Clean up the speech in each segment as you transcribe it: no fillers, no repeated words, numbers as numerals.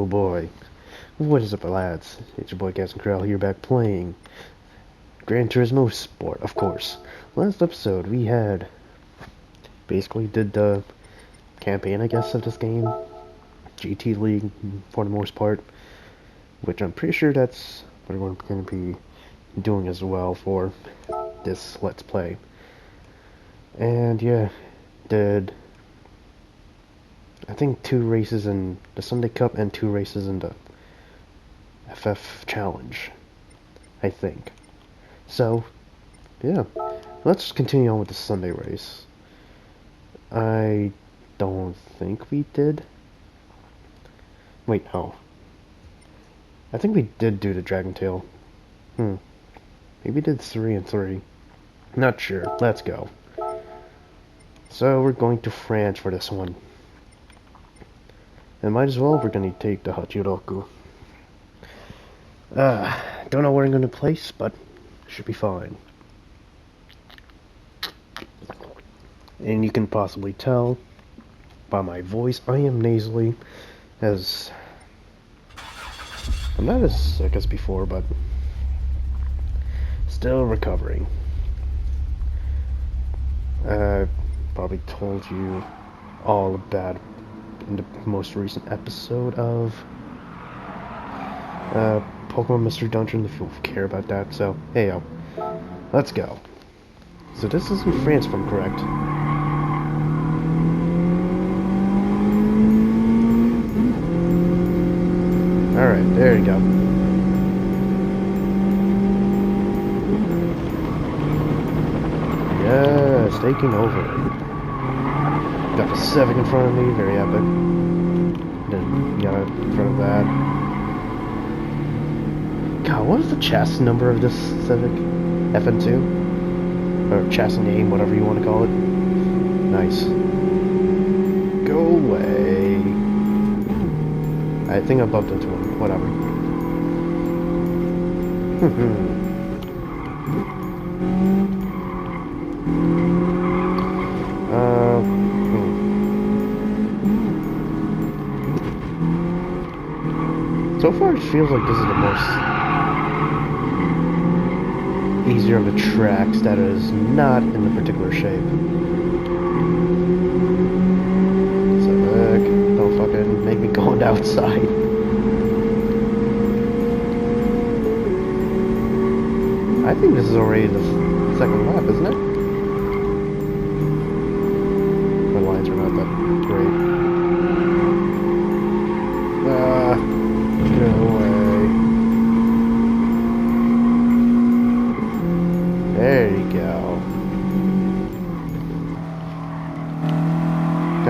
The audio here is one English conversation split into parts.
boy. What is up, lads? It's your boy Kasin Koral here, back playing Gran Turismo Sport, of course. Last episode, we had basically did the campaign, I guess, of this game. GT League, for the most part. Which I'm pretty sure that's what we're going to be doing as well for this Let's Play. And yeah, did I think 2 races in the Sunday Cup and 2 races in the FF Challenge, I think. So, yeah, let's continue on with the Sunday race. I don't think we did. Wait, no. I think we did do the Dragon Tail. Maybe we did 3 and 3. Not sure. Let's go. So we're going to France for this one. And might as well, we're going to take the Hachiroku. Don't know where I'm going to place, but should be fine. And you can possibly tell by my voice, I am nasally, as I'm not as sick as before, but still recovering. Probably told you all about it in the most recent episode of Pokemon Mystery Dungeon, if you care about that. So, hey yo, let's go. So this is in France, if I'm correct. Alright, there you go. Yes, taking over. Got the Civic in front of me, very epic. Then got in front of that. God, what is the chassis number of this Civic? FN2? Or chassis name, whatever you want to call it. Nice. Go away. I think I bumped into him. Whatever. So far, it feels like this is the most easier of the tracks that is not in the particular shape. So, don't fucking make me go on the outside. I think this is already the second lap, isn't it? The lines are not that great. Go away. There you go.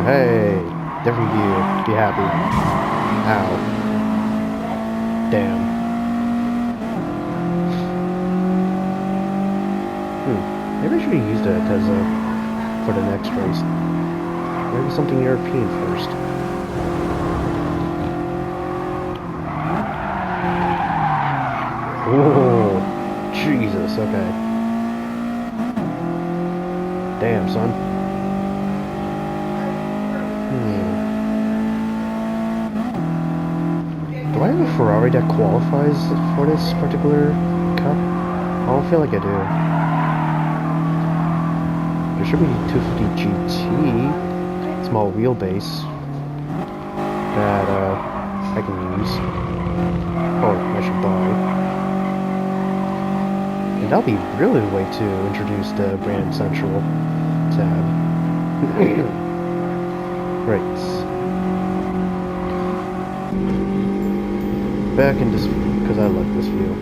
Hey, different view. Be happy. Ow. Damn. Maybe I should have used it as for the next race. Maybe something European first. Oh, Jesus, okay. Damn, son. Do I have a Ferrari that qualifies for this particular cup? I don't feel like I do. There should be 250 GT, small wheelbase, that I can use. Or I should buy. And that'll be really the way to introduce the Brand Central tab. Right. Back in this view, because I like this view.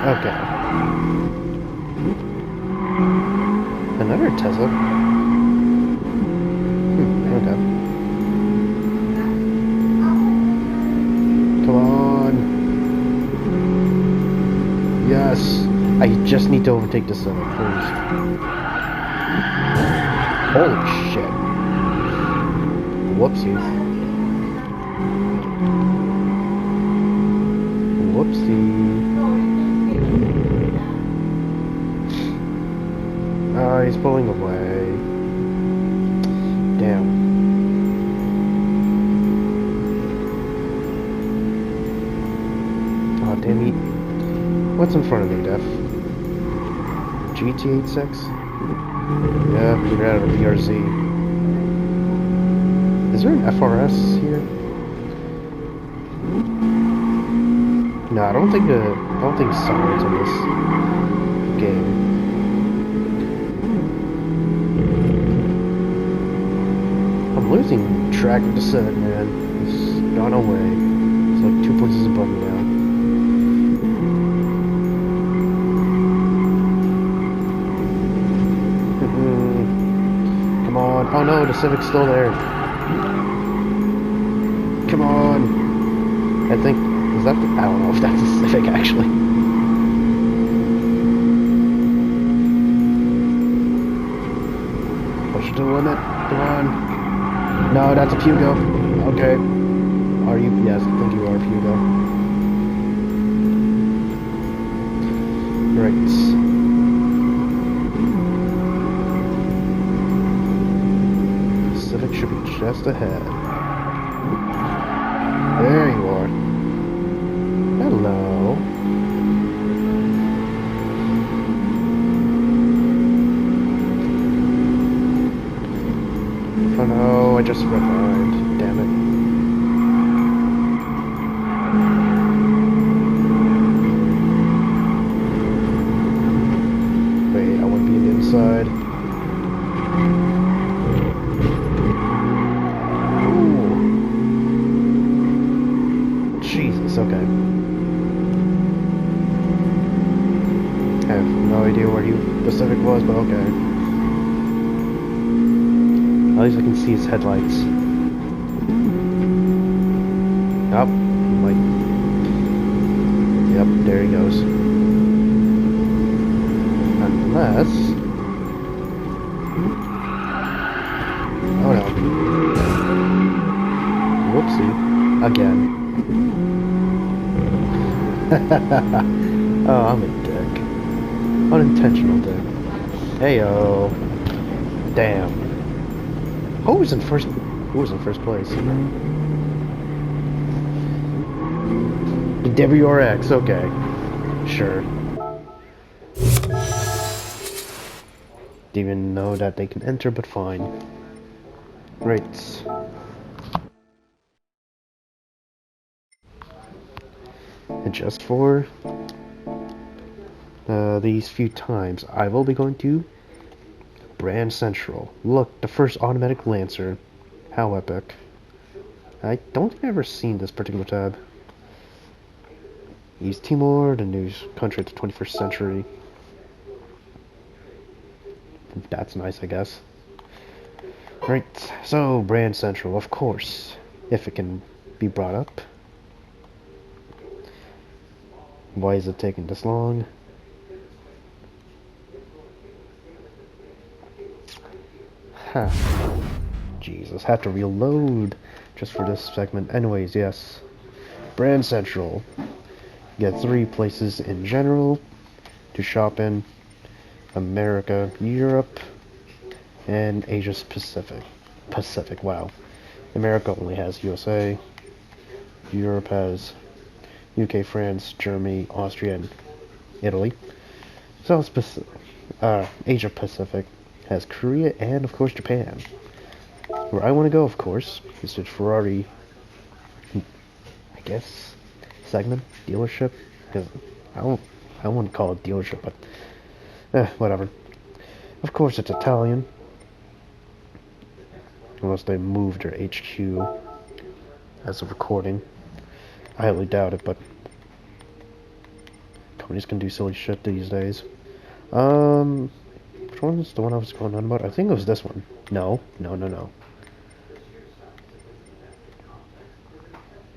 Okay. Another Tesla. Okay. Come on. Yes. I just need to overtake the Civic, please. Holy shit. Whoopsie. Whoopsie. it's pulling away. Damn. Oh, damn it. What's in front of me, Def? GT86? Yeah, you're out of a BRZ. Is there an FRS here? No, I don't think sirens in this game. I'm losing track of the set, man. It's gone away. It's like 2 places above me now. Come on. Oh no, the Civic's still there. Come on. I think, is that the, I don't know if that's a Civic actually. Push it to the limit. Come on. No, that's a Pugo. Okay. Are you? Yes, I think you are Pugo. Right. Civic should be just ahead. There you are. Hello. Oh no, I just redlined. Damn it. Wait, I want to be on the inside. Ooh. Jesus, okay. I have no idea where the Civic was, but okay. At least I can see his headlights. Up, like, yep, there he goes. Unless, oh no, whoopsie, again. Oh, I'm a dick, unintentional dick. Heyo, damn. Who was in first place? WRX, okay. Sure. Didn't even know that they can enter, but fine. Right. And just for these few times, I will be going to Brand Central. Look, the first automatic Lancer. How epic. I don't think I've ever seen this particular tab. East Timor, the new country of the 21st century. That's nice, I guess. Right, so Brand Central, of course, if it can be brought up. Why is it taking this long? Huh. Jesus, have to reload just for this segment. Anyways, yes. Brand Central. Get 3 places in general to shop in. America, Europe, and Asia Pacific. Wow. America only has USA. Europe has UK, France, Germany, Austria, and Italy. Asia Pacific has Korea and, of course, Japan. Where I want to go, of course, is to Ferrari, I guess, segment, dealership, because I wouldn't call it dealership, but, whatever. Of course, it's Italian, unless they moved their HQ as of recording. I highly doubt it, but companies can do silly shit these days. Which one is the one I was going on about? I think it was this one. No. No,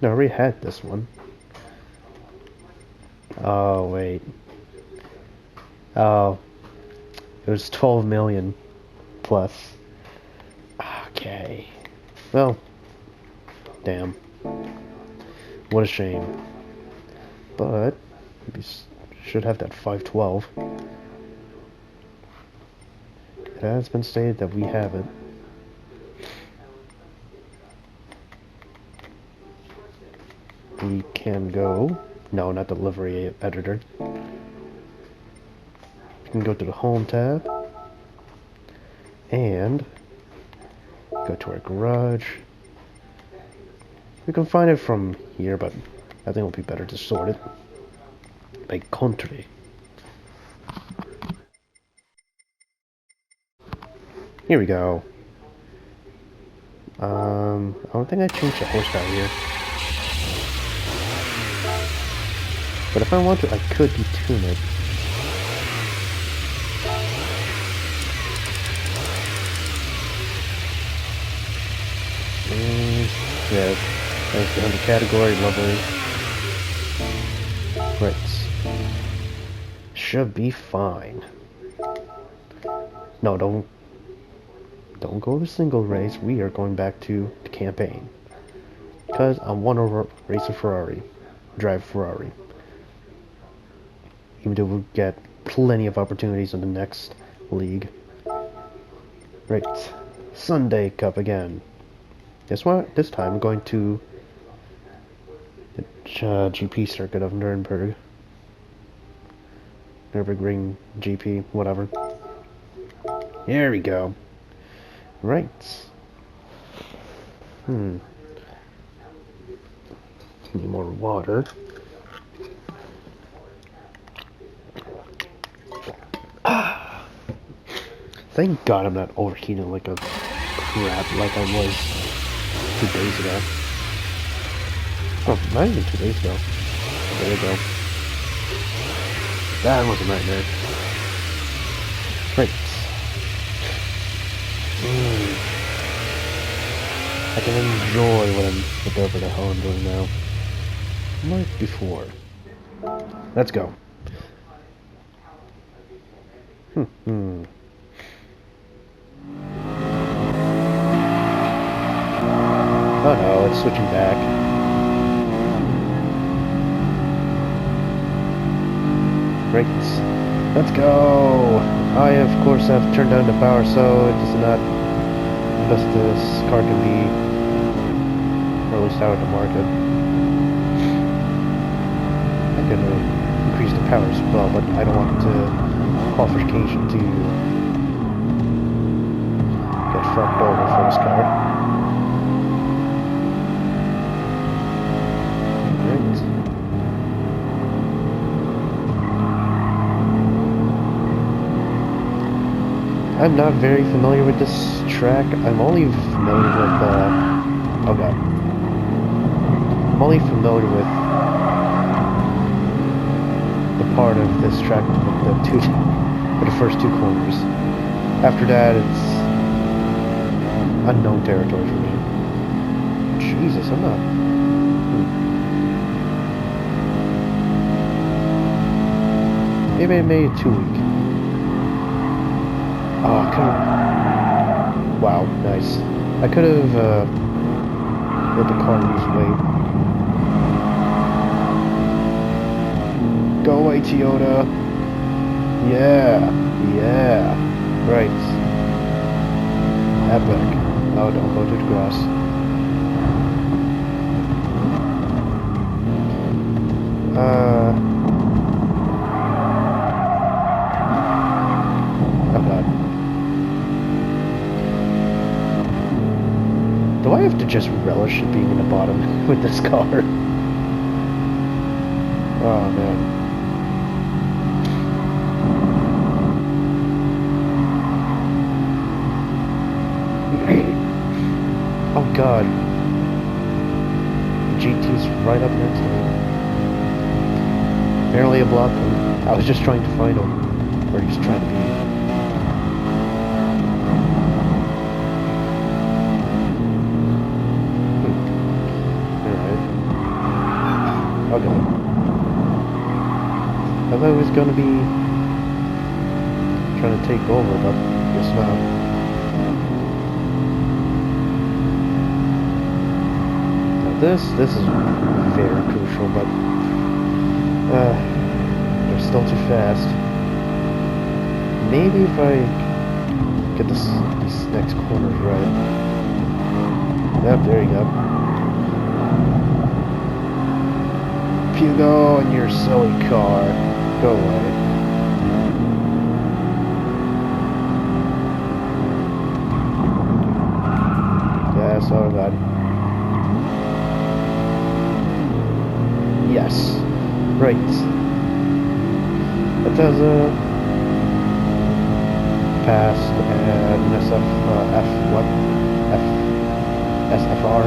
I already had this one. Oh, wait. Oh. It was 12 million plus. Okay. Well. Damn. What a shame. But we should have that 512. It has been stated that we have it. We can go... No, not the livery editor. We can go to the Home tab. And... go to our garage. We can find it from here, but I think it would be better to sort it by country. Here we go. I don't think I changed the horsepower here. But if I want to, I could detune it. Yeah, that's the under category, lovely. Right. Should be fine. No, don't go to single race. We are going back to the campaign. Because I want to race a Ferrari. Drive Ferrari. Even though we'll get plenty of opportunities in the next league. Right. Sunday Cup again. This time I'm going to the GP circuit of Nürburgring GP, whatever. Here we go. Right. Need more water. Thank God I'm not overheating like a crap like I was 2 days ago. Oh, not even 2 days ago. There we go. That was a nightmare. Right. I can enjoy whatever the hell I'm doing now. Like before. Let's go. Oh no, it's switching back. Right. Let's go! I, of course, have turned down the power so it does not... thus this car can be released out of the market. I'm gonna increase the power as well, but I don't want the qualification to get fucked over for this car. I'm not very familiar with this track. I'm only familiar with, oh god. I'm only familiar with the part of this track with the first 2 corners. After that, it's unknown territory for me. Jesus, I'm not... Maybe I made it too weak. Oh, I could've... Wow, nice. I could've, let the car lose weight. Go away, Toyota! Yeah! Yeah! Right. Epic. Oh, don't go to the grass. Oh god. Do I have to just relish being in the bottom with this car? Oh man. Oh god. The GT's right up next to me. Apparently I blocked him. I was just trying to find him. Or he's trying to be. Okay. I thought it was gonna be trying to take over, but guess not. Now this is very crucial, but they're still too fast. Maybe if I get this next corner right. Yep, there you go. If you go in your silly car, go away. Yes, oh god. Yes. Right. That does passed an SFR.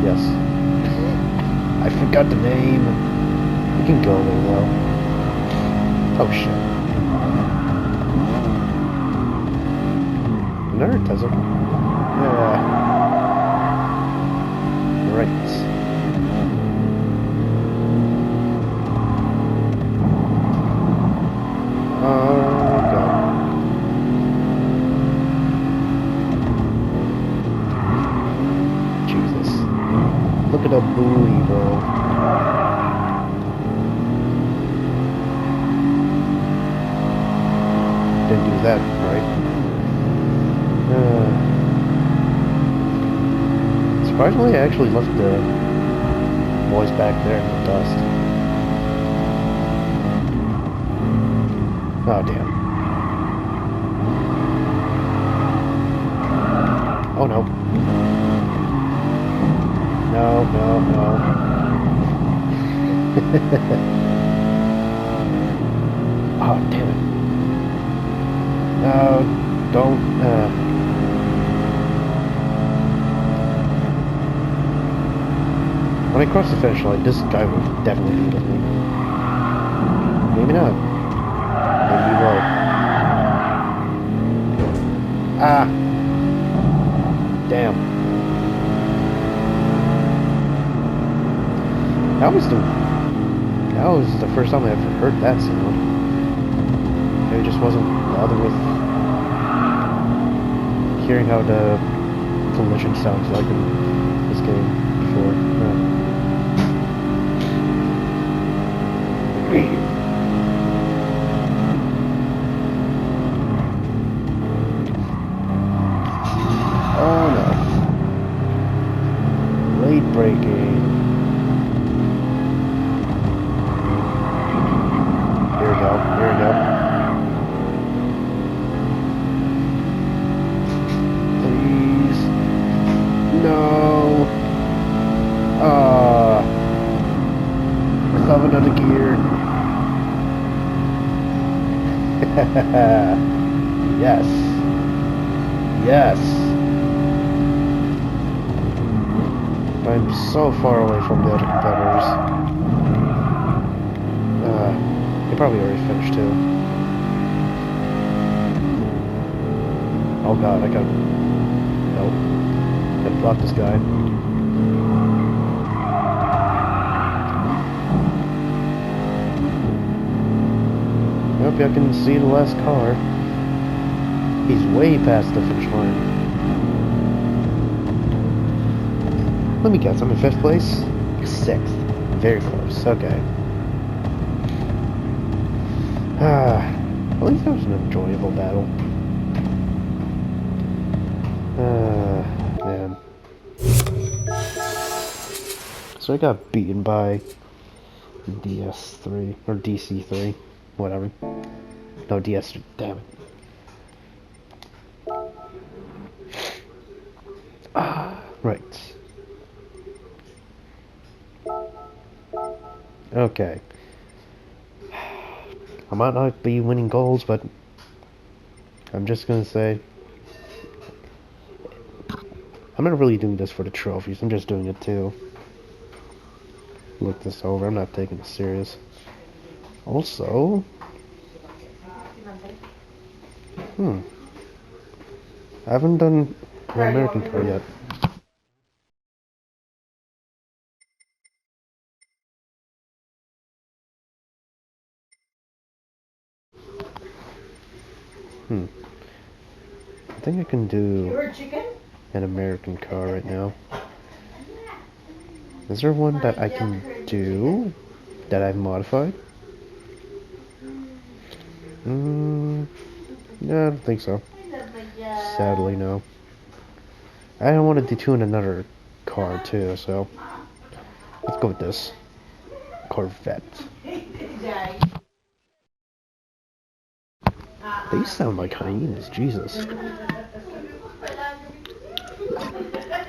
Yes. I forgot the name. You can go there though. Oh shit. Another Tesla. Yeah. Right. Look at a buoy, bro. Didn't do that, right? Surprisingly, I actually left the boys back there in the dust. Oh, damn. Oh, no. No, no, no. Oh, damn it. No, don't, When I cross the finish line, this guy will definitely be with me. Maybe not. Maybe he will. Ah! Damn. That was the first time I ever heard that sound. I just wasn't bothered with hearing how the collision sounds like in this game before. Oh no. Late braking. Here we go. Please. No. Love another gear. Yes. Yes. I'm so far away from the other competitors. They probably already finished too. Oh god, I got... Nope. Gotta block this guy. Nope, I can see the last car. He's way past the finish line. Let me guess, I'm in 5th place? 6th. Very close, okay. At least that was an enjoyable battle. Man. So I got beaten by DS3, or DC3, whatever. No, DS3, damn it. Right. Okay. I might not be winning goals, but I'm just gonna say I'm not really doing this for the trophies. I'm just doing it to look this over. I'm not taking it serious. Also, I haven't done an American car yet. I think I can do an American car right now. Is there one that I can do that I've modified? Yeah, I don't think so. Sadly, no. I don't want to detune another car too, so let's go with this Corvette. They sound like hyenas, Jesus.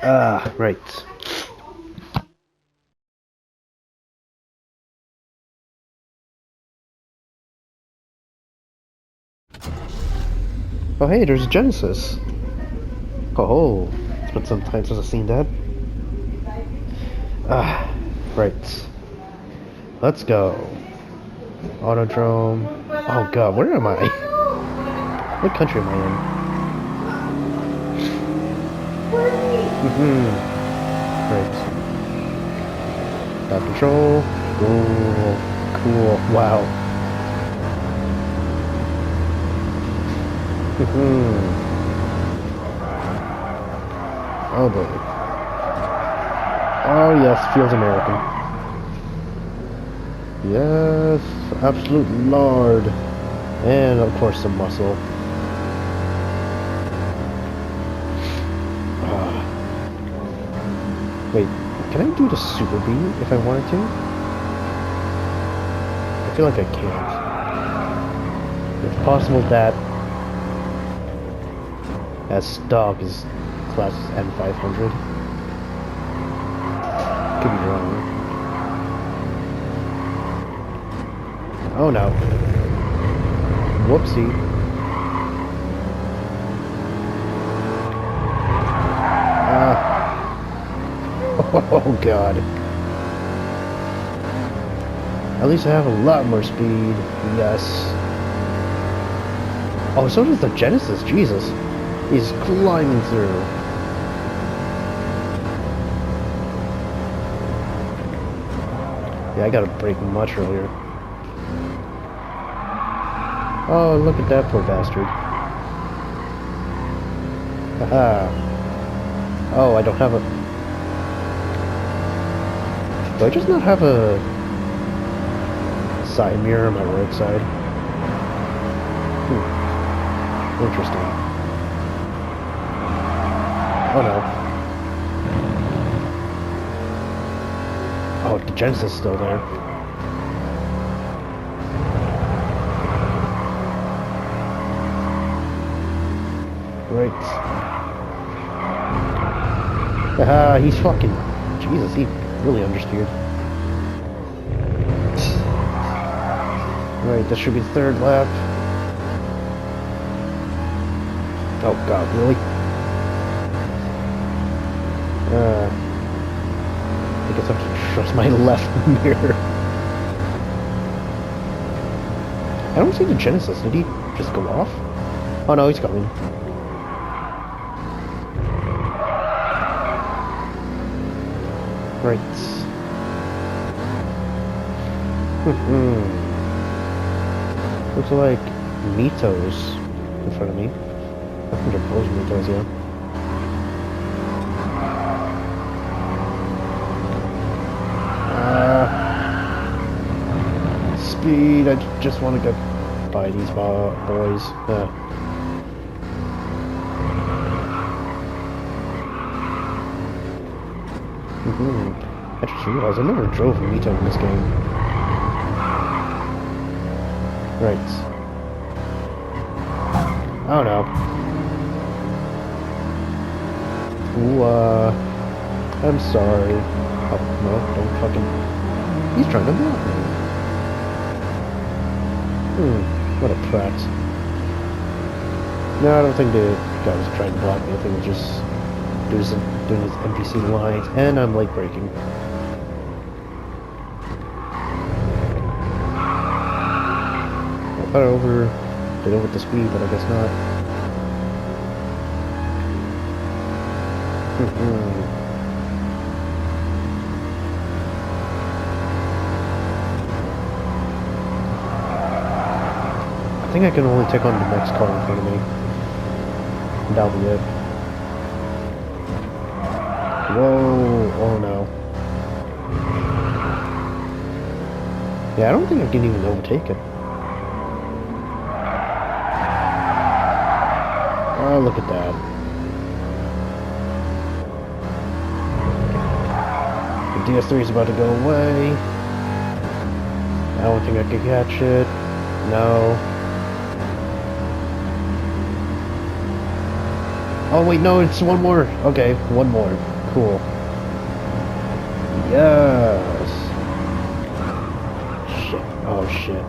Right. Oh, hey, there's a Genesis. Oh, it's been some time since I've seen that. Right. Let's go. Autodrome. Oh god, where am I? What country am I in? Right. Got control. Cool. Cool. Wow. Oh boy. Oh yes, feels American. Yes, absolute lard. And of course some muscle. Wait, can I do the super beam if I wanted to? I feel like I can't. It's possible that as stock is class M500. Could be wrong. Oh no. Whoopsie. Oh god. At least I have a lot more speed. Yes. Oh, so does the Genesis. Jesus. He's climbing through. Yeah, I gotta brake much earlier. Oh, look at that poor bastard. Haha. Oh, I don't have a... Do I just not have a side mirror on my right side? Interesting. Oh no. Oh, the Genesis is still there. Right. Haha, he's fucking... Jesus, he really understeered. Right, this should be the third lap. Oh god, really? I guess I have to trust my left mirror. I don't see the Genesis. Did he just go off? Oh no, he's coming. Right. Looks like Mito's in front of me. I think they're both Mito's, yeah. Speed, I just want to get by these boys. I just realized I never drove a Mito in this game. Right. Oh no. Ooh, I'm sorry. Oh, no, don't fucking... He's trying to block me. What a prat. No, I don't think the guy was trying to block me. I think he was just doing his NPC lines, and I'm late braking. I thought I did over the speed, but I guess not. I think I can only take on the next car in front of me. And that'll be it. Whoa, oh no. Yeah, I don't think I can even overtake it. Oh look at that. The DS3 is about to go away. I don't think I can catch it. No. Oh wait, no, it's one more. Okay, one more. Cool. Yes. Shit. Oh shit.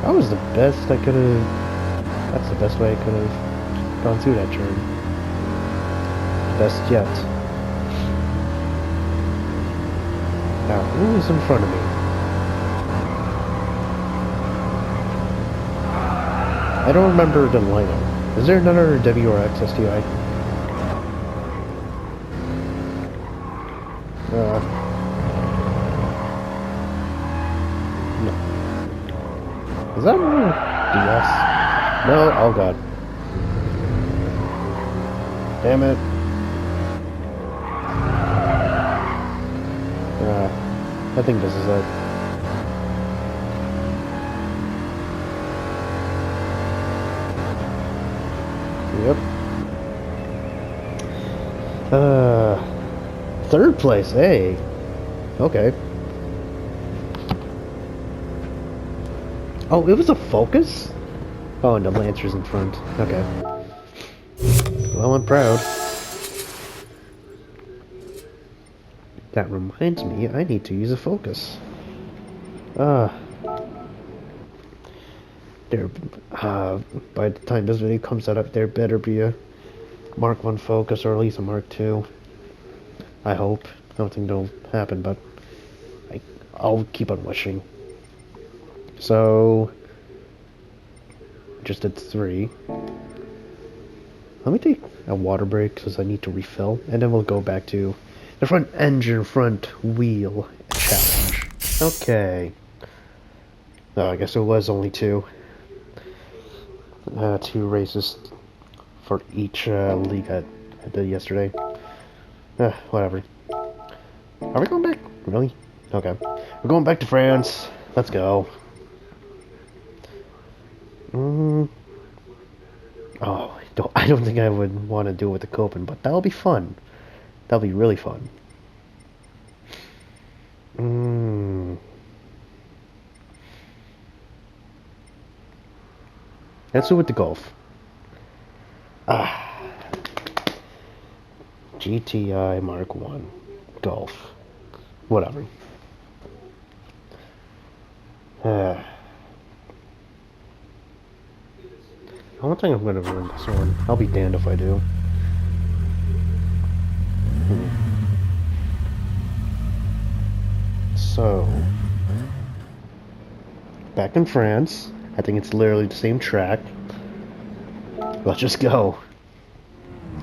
That was the best I could have... That's the best way I could have gone through that turn. Best yet. Now, who is in front of me? I don't remember the lineup. Is there another WRX STI? No. Is that another DS? No? Oh god. Damn it. I think this is it. Yep. Third place, hey. Okay. Oh, it was a Focus? Oh, and the Lancer's in front. Okay. Well, I'm proud. That reminds me, I need to use a Focus. There, by the time this video comes out, there better be a Mark 1 Focus, or at least a Mark 2. I hope. I don't think it'll happen, but I'll keep on wishing. So, just did 3. Let me take a water break, because I need to refill, and then we'll go back to the front engine, front wheel challenge. Okay. Oh, I guess it was only 2. 2 races for each league I did yesterday. Whatever. Are we going back? Really? Okay. We're going back to France. Let's go. Oh, I don't think I would want to do it with the Copen, but that'll be fun. That'll be really fun. Let's do it with the Golf. GTI Mark 1 Golf. Whatever. I don't think I'm gonna win this one. I'll be damned if I do. So, back in France. I think it's literally the same track. Let's just go.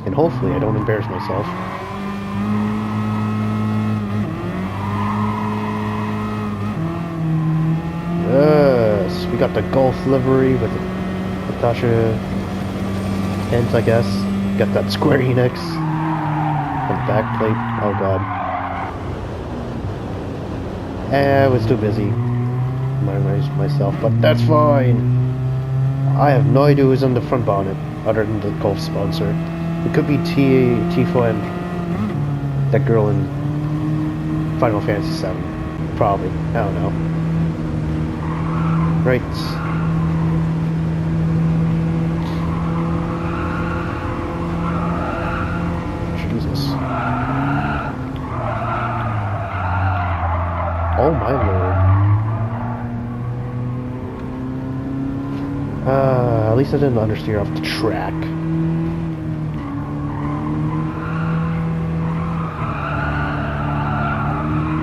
And hopefully I don't embarrass myself. Yes, we got the Golf livery with the Natasha ends, I guess. Got that Square Enix on the back plate. Oh god. I was too busy myself, but that's fine. I have no idea who's on the front bonnet other than the Golf sponsor. It could be Tifa and that girl in Final Fantasy VII. Probably. I don't know. Right. Jesus. Oh my lord. At least I didn't understeer off the track.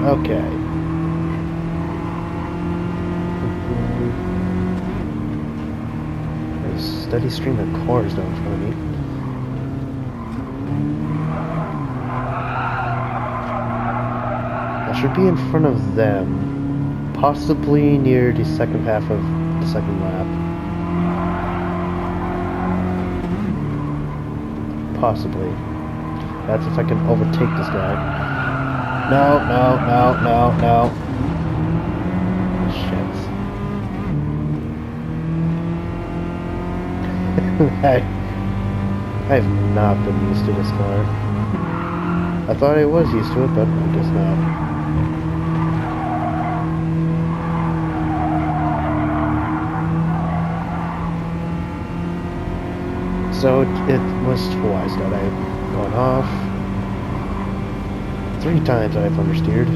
Okay. There's a steady stream of cars down in front of me. I should be in front of them, possibly near the second half of the second lap. Possibly. That's if I can overtake this guy. No. Shit. I have not been used to this car. I thought I was used to it, but I guess not. So it was twice that I've gone off. 3 times I've understeered.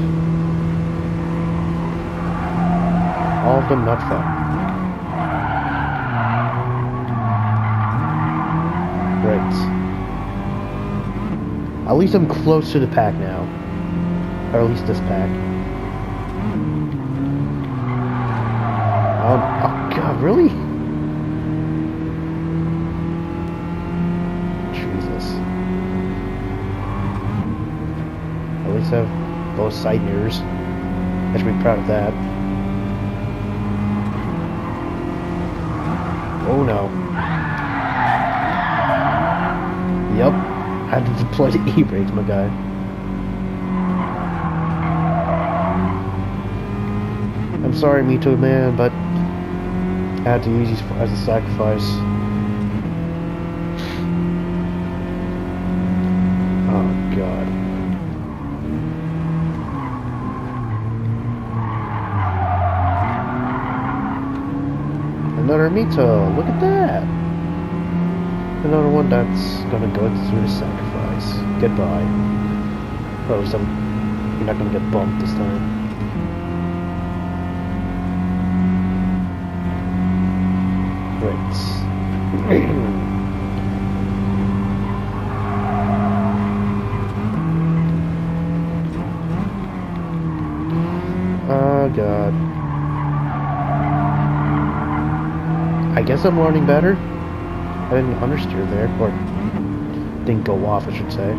All of them not fun. Right. At least I'm close to the pack now. Or at least this pack. Oh god, really? Jesus. At least I have both side mirrors. I should be proud of that. Oh no. Yup. Had to deploy the E-brakes, my guy. I'm sorry, Me Too Man, but I had to use these as a sacrifice. Oh god. Another Mito, look at that! Another one that's gonna go through the sacrifice. Goodbye. Or at least you're not gonna get bumped this time. Right. Oh god. I guess I'm learning better. I didn't understeer there, or didn't go off, I should say.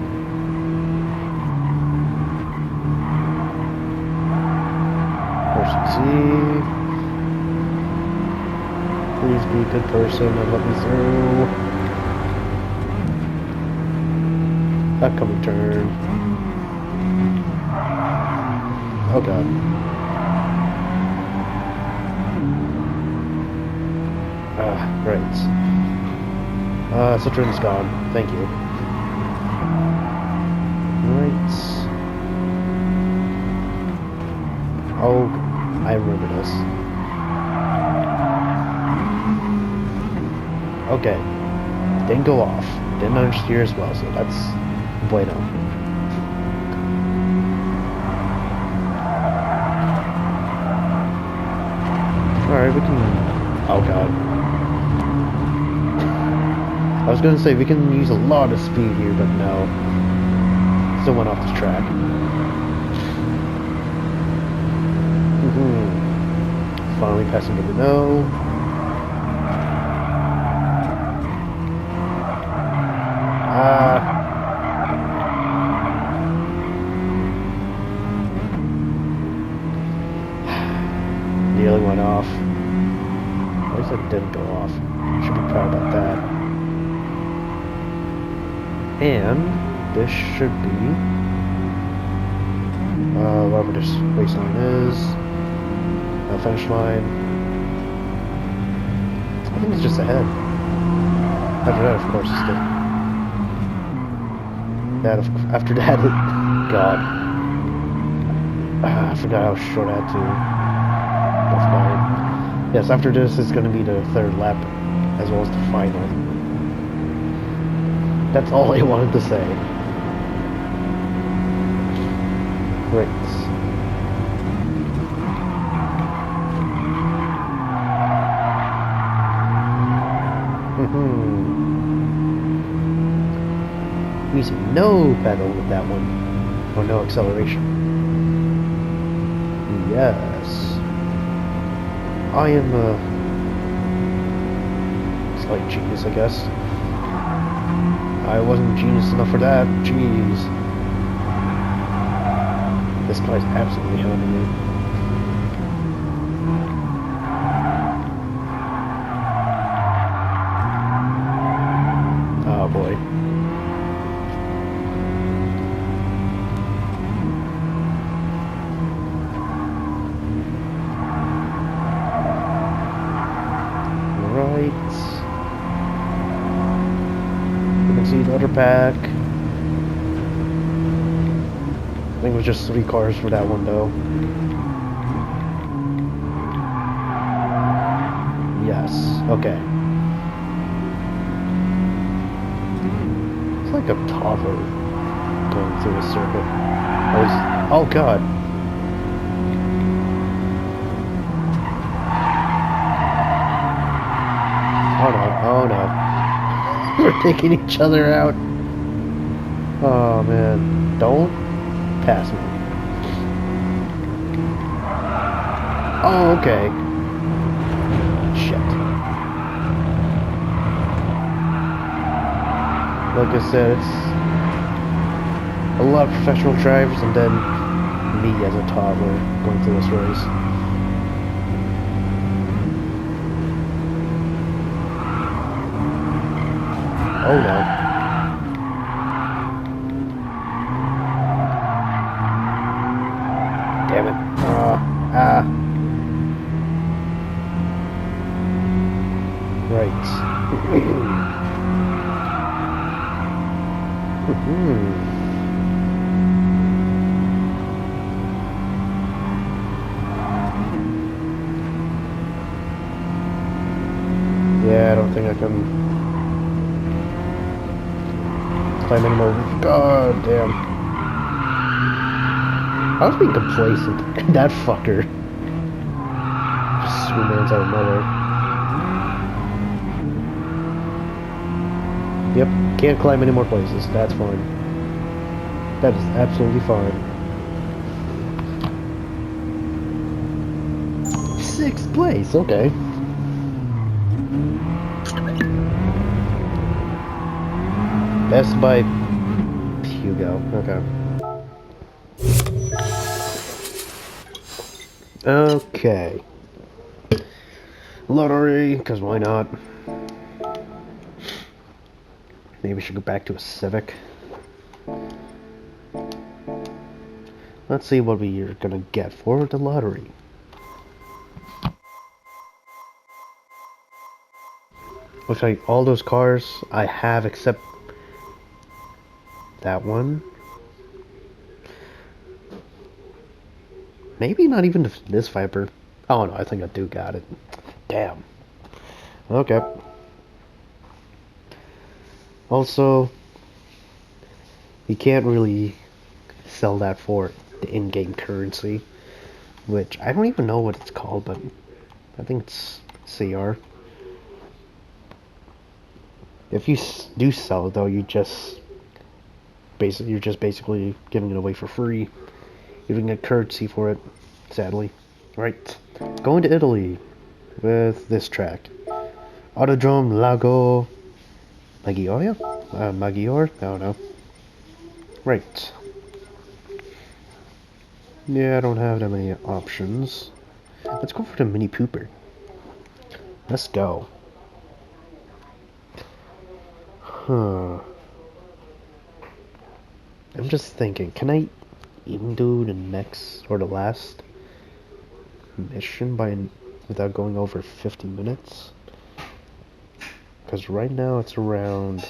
Person Z. Please be a good person and let me through. Upcoming turn. Oh god. Right. Citron's gone. Thank you. Right. Oh, I remember this. Okay. Didn't go off. Didn't understeer as well, so that's bueno. Alright, we can... Oh god. I was gonna say we can use a lot of speed here, but no. Still went off the track. Finally passing the no. Nearly went off. At least it didn't go off. Should be proud about that. And this should be wherever this race line is. Finish line. I think it's just ahead. After that, of course, it's the... after that, God. I forgot how short I had to go flying. Yes, after this is going to be the 3rd lap, as well as the final. That's all I wanted to say. Great. Using no pedal with that one, or no acceleration. Yes. I am a slight genius, I guess. I wasn't genius enough for that. Jeez. This guy's absolutely hounding me. Oh boy. Right. pack. I think it was just 3 cars for that one though. Yes, okay. It's like a toddler going through a circuit. Oh god. Oh no, oh no. We're taking each other out. Oh man, don't pass me. Oh, okay. Shit. Like I said, it's a lot of professional drivers and then me as a toddler going through this race. Oh no. Damn it. Right. Yeah, I don't think I can climb anymore. God damn. I was being complacent. That fucker just remains out of nowhere. Yep, can't climb any more places. That's fine. That is absolutely fine. 6th place, okay. Best by Hugo, okay. Okay. Lottery, because why not? Maybe we should go back to a Civic. Let's see what we are gonna get for the lottery. Looks like all those cars I have except that one. Maybe not even this Viper. Oh no, I think I do got it. Damn. Okay. Also, you can't really sell that for the in-game currency, which I don't even know what it's called, but I think it's CR. If you do sell it though, you're just basically giving it away for free. You don't get currency for it, sadly. Right, going to Italy with this track. Autodrome Lago Maggiore? Maggiore? I don't know. Right. Yeah, I don't have that many options. Let's go for the Mini Cooper. Let's go. Huh. I'm just thinking, can I even do the next or the last mission without going over 50 minutes? Because right now it's around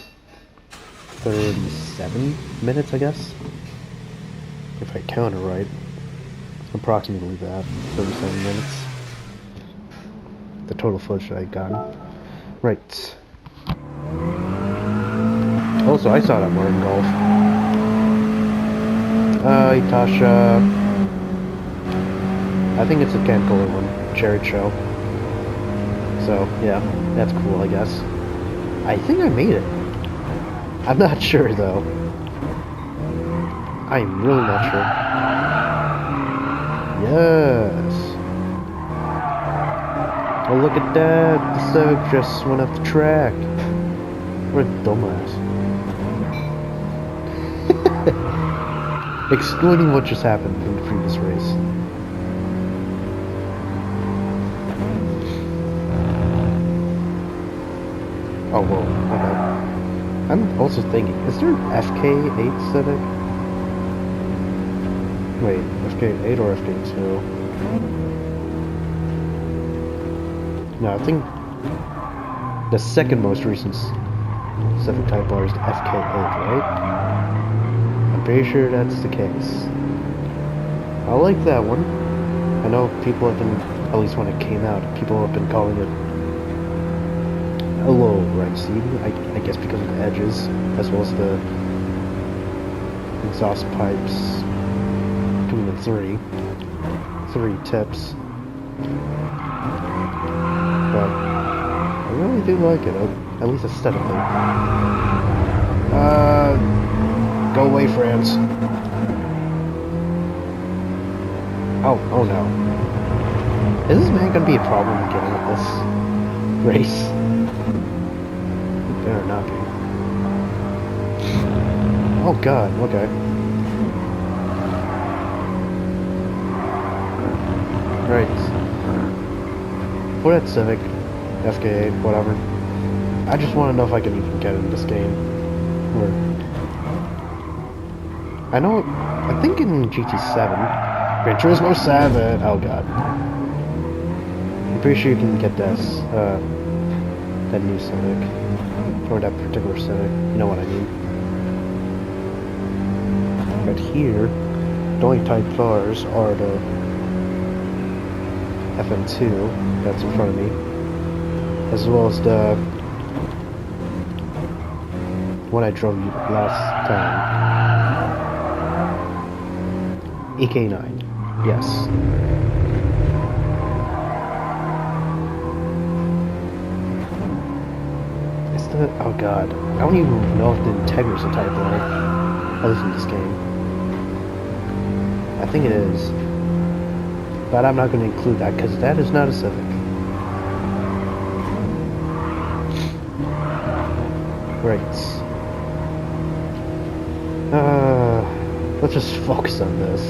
37 minutes, I guess. If I count it right. Approximately that. 37 minutes. The total footage I got. Right. Also, I saw that Martin Golf. Itasha. I think it's a Ken Kohler one. Jared Show. So, yeah. That's cool, I guess. I think I made it. I'm not sure, though. I'm really not sure. Yes. Oh, look at that. The Civic just went off the track. What a dumbass. Excluding what just happened in the previous race. Oh, whoa. Okay. I'm also thinking, is there an FK8 Civic? Wait, FK8 or FK2? No, I think the second most recent Civic type bar is FK8, right? I'm pretty sure that's the case. I like that one. I know people have been, at least when it came out, people have been calling it a little ricey, I guess because of the edges, as well as the exhaust pipes coming in three tips. But I really do like it, at least aesthetically. Go away, France. Oh no. Is this man gonna be a problem again with this race? It better not be. Oh god, okay. Right. For that Civic, FK8, whatever. I just want to know if I can even get in this game. Or I know, I think in GT7, Gran Turismo 7, oh god. I'm pretty sure you can get this, that new Civic. Or that particular Civic, you know what I mean. But here, the only type cars are the FM2 that's in front of me, as well as the one I drove last time, EK9. Yes. It's the, oh god, I don't even know if the Integra's a type R, at least in this game. I think it is. But I'm not going to include that because that is not a Civic. Right. Let's just focus on this.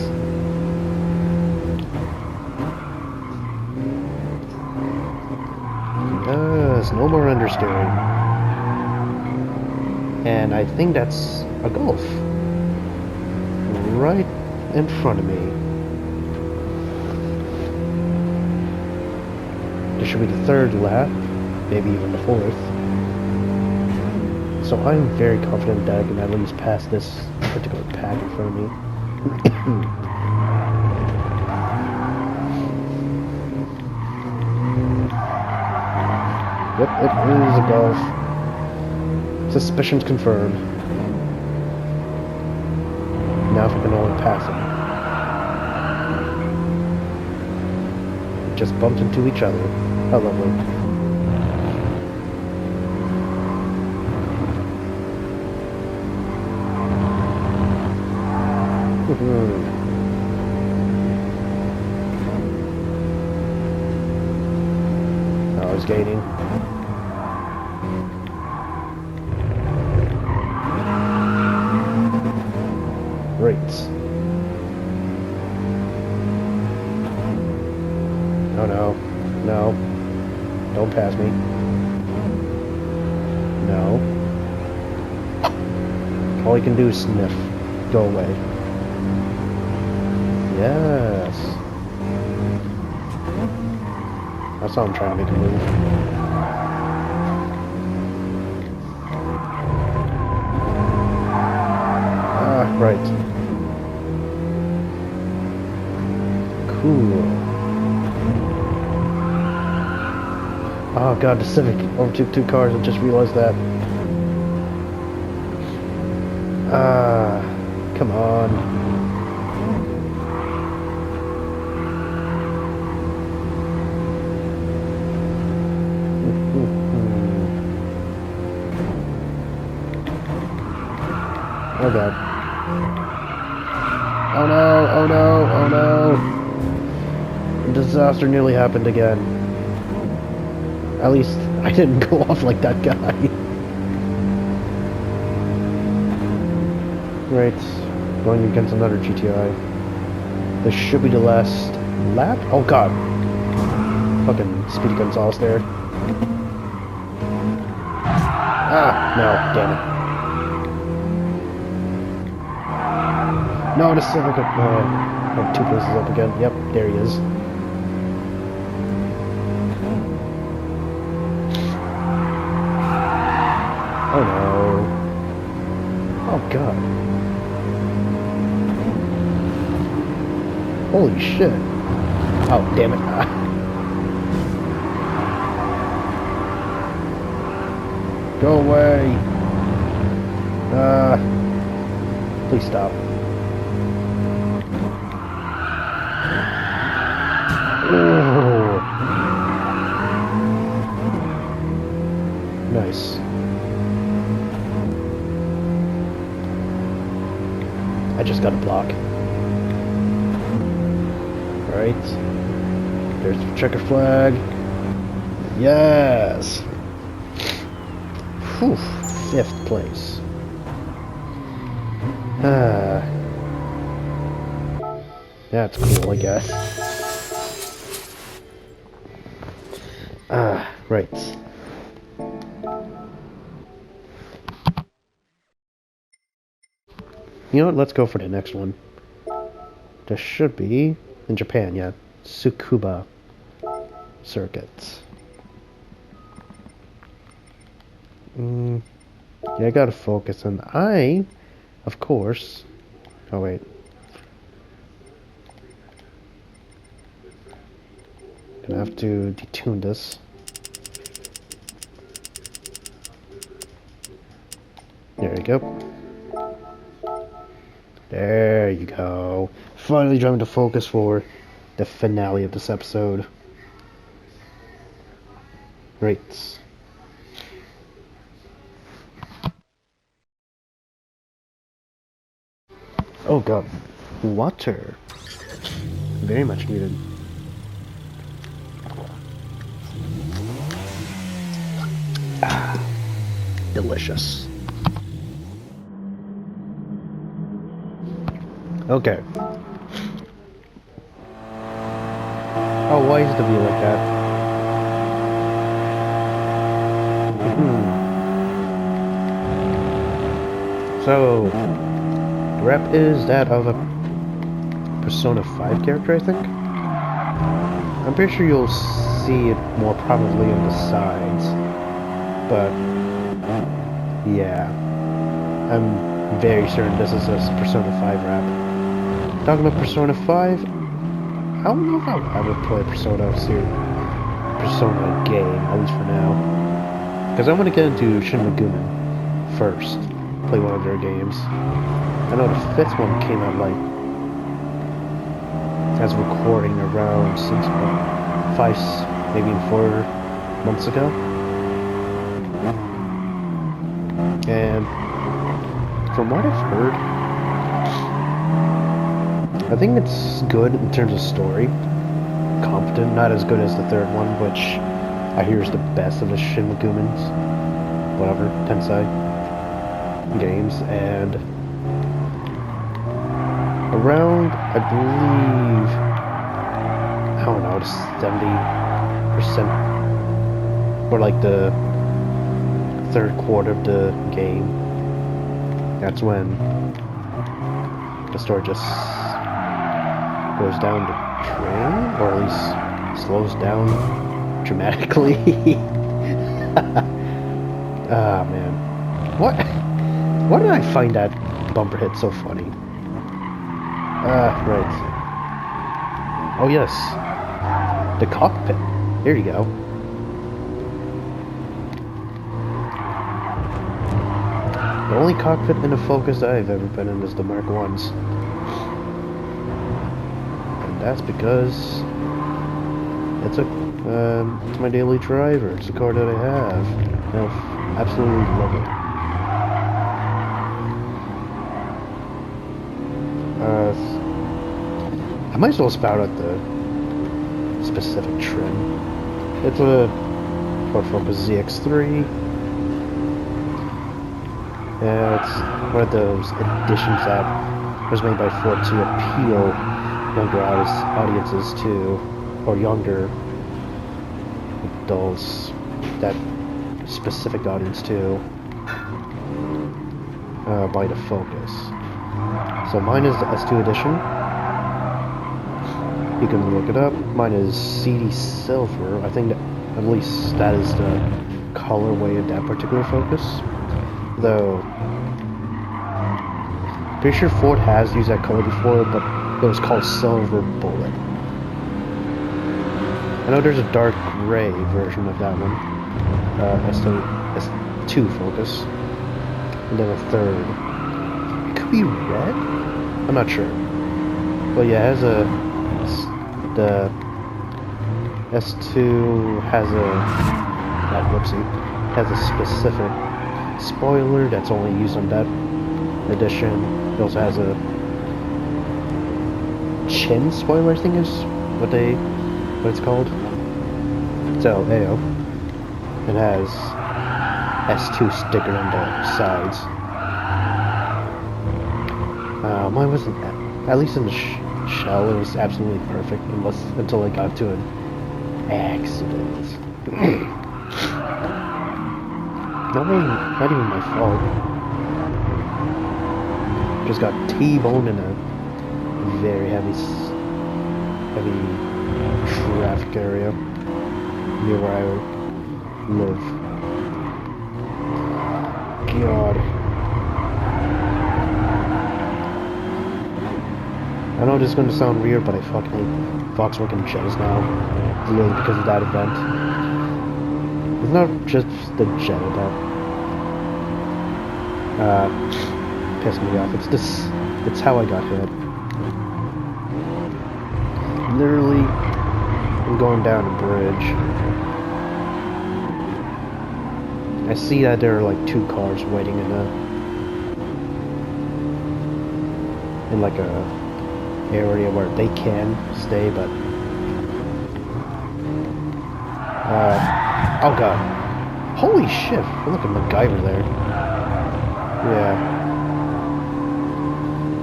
There's no more understeering. And I think that's a Golf. Right in front of me. This should be the third lap, maybe even the fourth. So I'm very confident that I can at least pass this particular pack in front of me. Yep, it is a Golf. Suspicions confirmed. Now if I can only pass it. Just bumped into each other. How lovely. I was gaining. Great. Oh no. No. Don't pass me. No. All you can do is sniff. Go away. Yes. I saw him trying to make a move. Ah, right. Cool. Oh god, the Civic overtook two cars. I just realized that. Ah, come on. Oh god. Oh no, oh no, oh no. A disaster nearly happened again. At least I didn't go off like that guy. Right, going against another GTI. This should be the last lap? Oh god. Fucking Speedy Gonzalez there. Ah, no, damn it. No, the Civic, oh, two places up again. Yep, there he is. Oh no. Oh god. Holy shit. Oh, damn it. Go away. Please stop. Oh. Nice. I just got a block. Alright. There's the checker flag. Yes! Whew. 5th place. That's cool, I guess. Right. You know what? Let's go for the next one. This should be in Japan, yeah. Tsukuba Circuit. Yeah, I gotta focus on of course. Oh wait. Gonna have to detune this. There you go. There you go. Finally trying to focus for the finale of this episode. Great. Oh god. Water. Very much needed. Delicious. Okay. Oh, why is the view like that? So, the rep is that of a Persona 5 character, I think? I'm pretty sure you'll see it more probably on the sides. But, yeah. I'm very certain this is a Persona 5 rep. Talking about Persona 5, I don't know if I would play a Persona game, at least for now. Because I want to get into Shin Megami first. Play one of their games. I know the 5th one came out like as recording around 5, maybe 4 months ago. And from what I've heard, I think it's good in terms of story. Competent, not as good as the 3rd one, which I hear is the best of the Shin Megumi's, whatever, Tensei games, and around, I believe, I don't know, 70%, or like the 3rd quarter of the game, that's when the story just goes down the drain, or at least slows down dramatically. Ah, man. Why did I find that bumper hit so funny? Right. Oh, yes. The cockpit. Here you go. The only cockpit in a Focus I've ever been in is the Mark 1s. And that's because it's my daily driver. It's a car that I have. And I absolutely love it. I might as well spout out the specific trim. It's a Ford Focus ZX3. It's one of those editions that was made by Ford to appeal younger audiences to, or younger adults, that specific audience to, buy the Focus. So mine is the S2 edition. You can look it up. Mine is CD Silver. I think that at least that is the colorway of that particular Focus. Though, pretty sure Ford has used that color before, but it was called Silver Bullet. I know there's a dark gray version of that one. S2 Focus. And then a third. It could be red? I'm not sure. But yeah, it has the S2 has has a specific spoiler that's only used on that edition. It also has a chin spoiler, I think is what it's called. So, AO. It has S2 sticker on the sides. Mine wasn't, at least in the shell, it was absolutely perfect until I got to an accident. not even my fault. Just got T-boned in a very heavy traffic area near where I live. God. I know this is going to sound weird, but I fucking hate Volkswagen Jettas now. Literally because of that event. It's not just the Jetta that pissed me off. It's how I got hit. Literally, I'm going down a bridge. I see that there are like two cars waiting in like a area where they can stay, but oh god, holy shit! Look at MacGyver there. Yeah,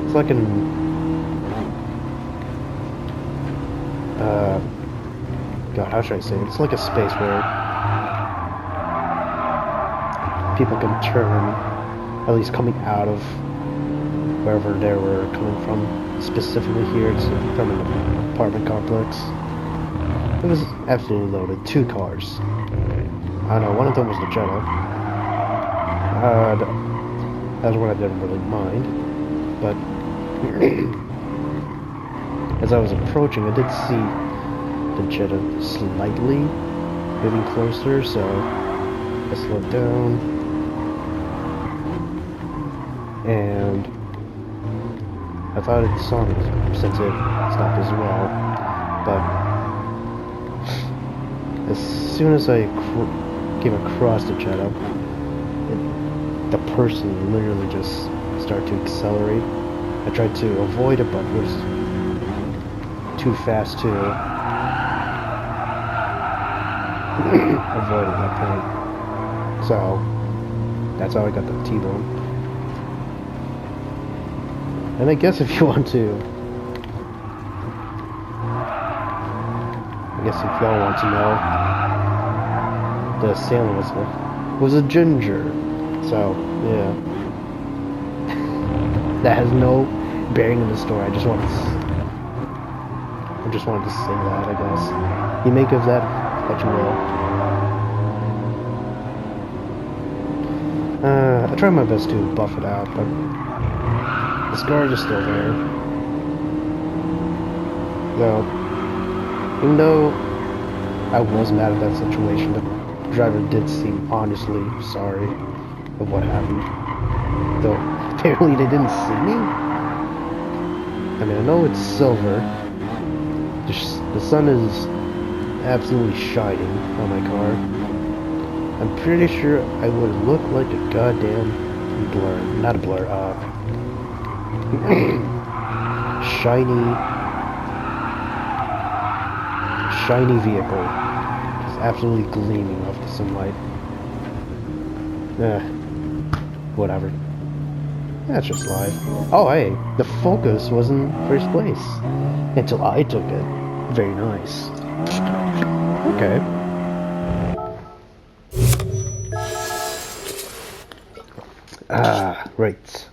it's like an god, how should I say it? It's like a space where people can turn, at least coming out of wherever they were coming from. Specifically here, it's from an apartment complex. It was absolutely loaded. Two cars. I don't know, one of them was the Jetta. That's one I didn't really mind. But as I was approaching, I did see the Jetta slightly moving closer, so I slowed down. And I thought it saw me since it stopped as well, but as soon as I came across the Jetta, the person literally just started to accelerate. I tried to avoid it, but it was too fast to avoid at that point. So that's how I got the T-bone. And I guess if you want to, if y'all want to know, the assailant was a ginger. So yeah, that has no bearing in the story. I just wanted to say that. I guess you make of that what you will. I tried my best to buff it out, but the scars are still there. So, even though I was mad at that situation, the driver did seem honestly sorry of what happened. Though, apparently they didn't see me. I mean, I know it's silver. The sun is absolutely shining on my car. I'm pretty sure I would look like a goddamn blur. Not a blur, shiny vehicle, just absolutely gleaming off the sunlight. Whatever. That's just life. Oh hey, the Focus was in first place until I took it. Very nice. Okay. Right.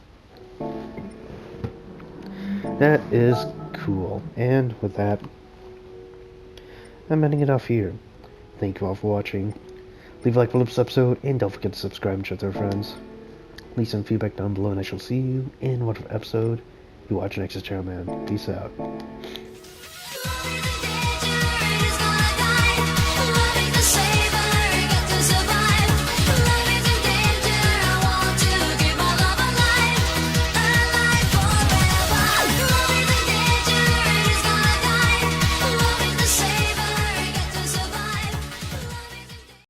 That is cool. And with that, I'm ending it off here. Thank you all for watching. Leave a like for this episode, and don't forget to subscribe and share with your friends. leave some feedback down below, and I shall see you in whatever episode you watch next. Ciao, man. Peace out.